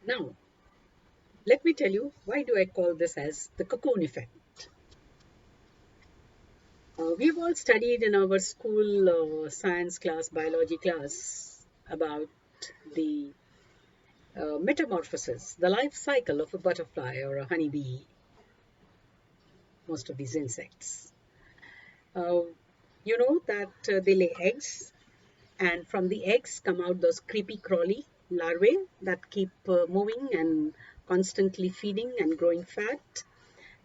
Now, let me tell you, why do I call this as the cocoon effect? We've all studied in our school science class, biology class, about the metamorphosis, the life cycle of a butterfly or a honeybee, most of these insects. Uh, you know that they lay eggs, and from the eggs come out those creepy crawly larvae that keep moving and constantly feeding and growing fat.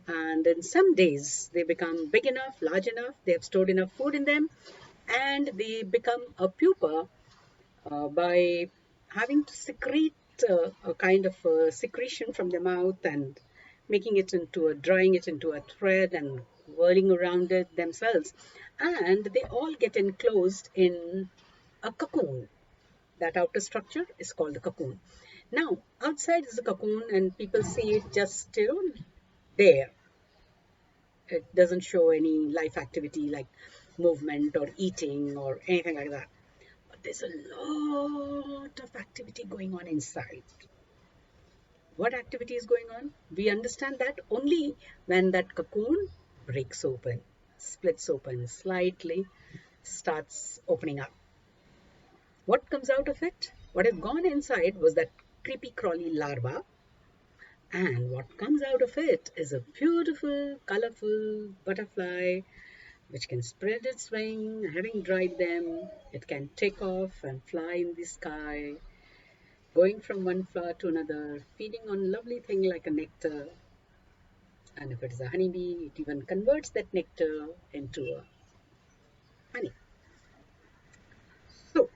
And in some days, they become big enough, large enough, they have stored enough food in them, and they become a pupa by having to secrete a kind of secretion from the mouth and making it into drying it into a thread and whirling around it themselves. And they all get enclosed in a cocoon. That outer structure is called the cocoon. Now, outside is the cocoon, and people see it just, there. It doesn't show any life activity like movement or eating or anything like that. But there's a lot of activity going on inside. What activity is going on? We understand that only when that cocoon breaks open, splits open slightly, starts opening up. What comes out of it? What had gone inside was that creepy crawly larva, and what comes out of it is a beautiful, colorful butterfly which can spread its wing. Having dried them, it can take off and fly in the sky, going from one flower to another, feeding on lovely thing like a nectar. And if it is a honeybee, it even converts that nectar into a honey. So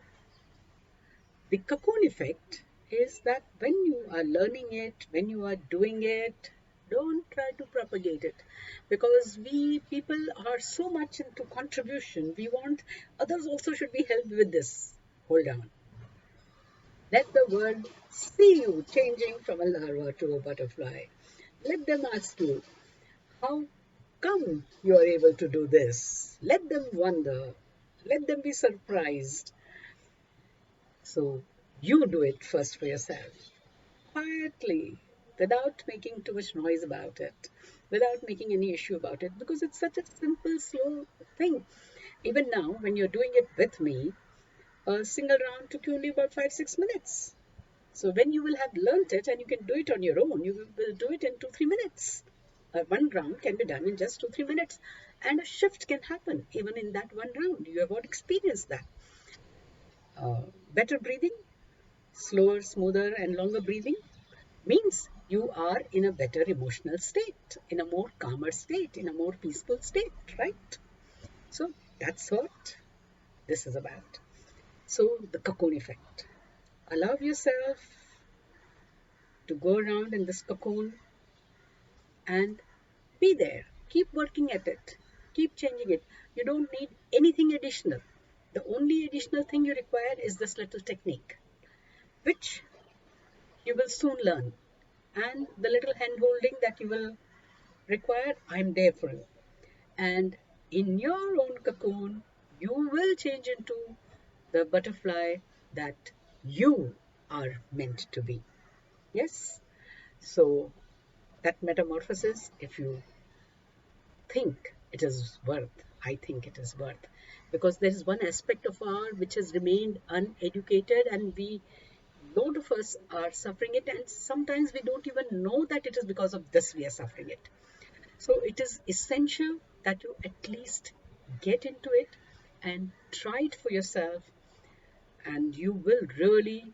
the cocoon effect is that when you are learning it, when you are doing it, don't try to propagate it, because we people are so much into contribution. We want others also should be helped with this. Hold on. Let the world see you changing from a larva to a butterfly. Let them ask you, how come you are able to do this? Let them wonder. Let them be surprised. So you do it first for yourself, quietly, without making too much noise about it, without making any issue about it, because it's such a simple, slow thing. Even now, when you're doing it with me, a single round took you only about 5-6 minutes. So when you will have learnt it and you can do it on your own, you will do it in 2-3 minutes. One round can be done in just 2-3 minutes, and a shift can happen even in that one round. You have all experienced that. Better breathing, slower, smoother, and longer breathing means you are in a better emotional state, in a more calmer state, in a more peaceful state, right? So that's what this is about. So the cocoon effect. Allow yourself to go around in this cocoon and be there. Keep working at it. Keep changing it. You don't need anything additional. The only additional thing you require is this little technique, which you will soon learn. And the little hand holding that you will require, I'm there for you. And in your own cocoon, you will change into the butterfly that you are meant to be. Yes? So, that metamorphosis, if you think it is worth, I think it is worth, because there is one aspect of our which has remained uneducated, and we, lot of us are suffering it, and sometimes we don't even know that it is because of this we are suffering it. So it is essential that you at least get into it and try it for yourself, and you will really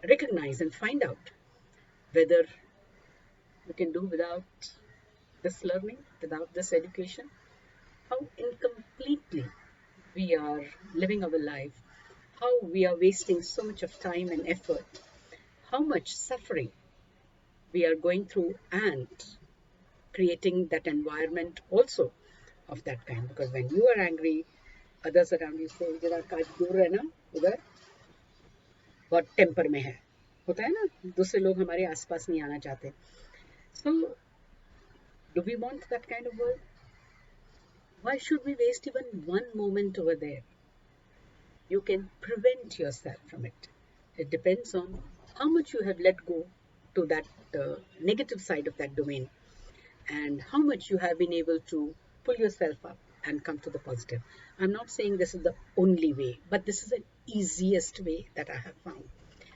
recognize and find out whether you can do without this learning, without this education, how incompletely we are living our life, how we are wasting so much of time and effort, how much suffering we are going through, and creating that environment also of that kind. Because when you are angry, others around you say जरा काश दूर रहना उधर, बहुत temper में है, होता है ना, दूसरे लोग हमारे आसपास नहीं आना चाहते. So do we want that kind of world? Why should we waste even one moment over there? You can prevent yourself from it. It depends on how much you have let go to that negative side of that domain, and how much you have been able to pull yourself up and come to the positive. I'm not saying this is the only way, but this is the easiest way that I have found.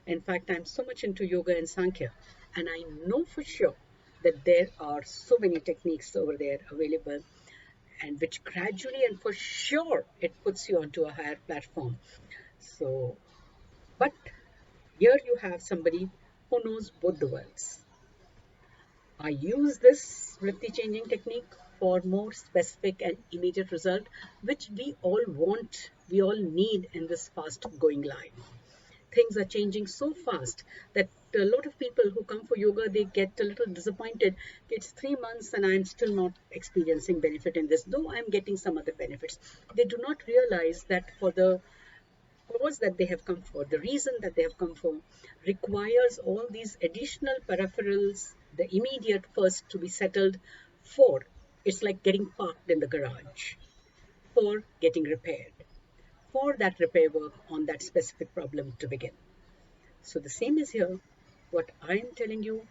In fact, I'm so much into yoga and Sankhya, and I know for sure that there are so many techniques over there available, and which gradually and for sure it puts you onto a higher platform. So, but here you have somebody who knows both the worlds. I use this Vritti changing technique for more specific and immediate result, which we all want, we all need in this fast going life. Things are changing so fast that a lot of people who come for yoga, they get a little disappointed. It's 3 months and I'm still not experiencing benefit in this, though I'm getting some other benefits. They do not realize that for the cause that they have come for, the reason that they have come for, requires all these additional peripherals, the immediate first to be settled for. It's like getting parked in the garage for getting repaired, for that repair work on that specific problem to begin. So the same is here. What I am telling you,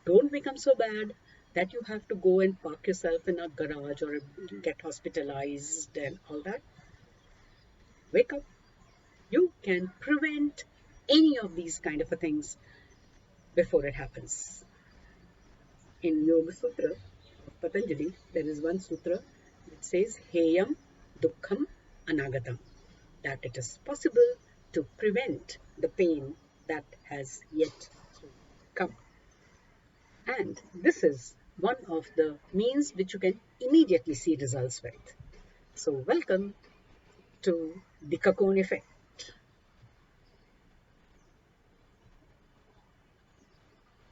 don't become so bad that you have to go and park yourself in a garage or get hospitalized and all that. Wake up. You can prevent any of these kind of things before it happens. In Yoga Sutra of Patanjali, there is one sutra that says Heyam Dukkham Anagatam, that it is possible to prevent the pain that has yet to come. And this is one of the means which you can immediately see results with. So welcome to the Cocoon Effect.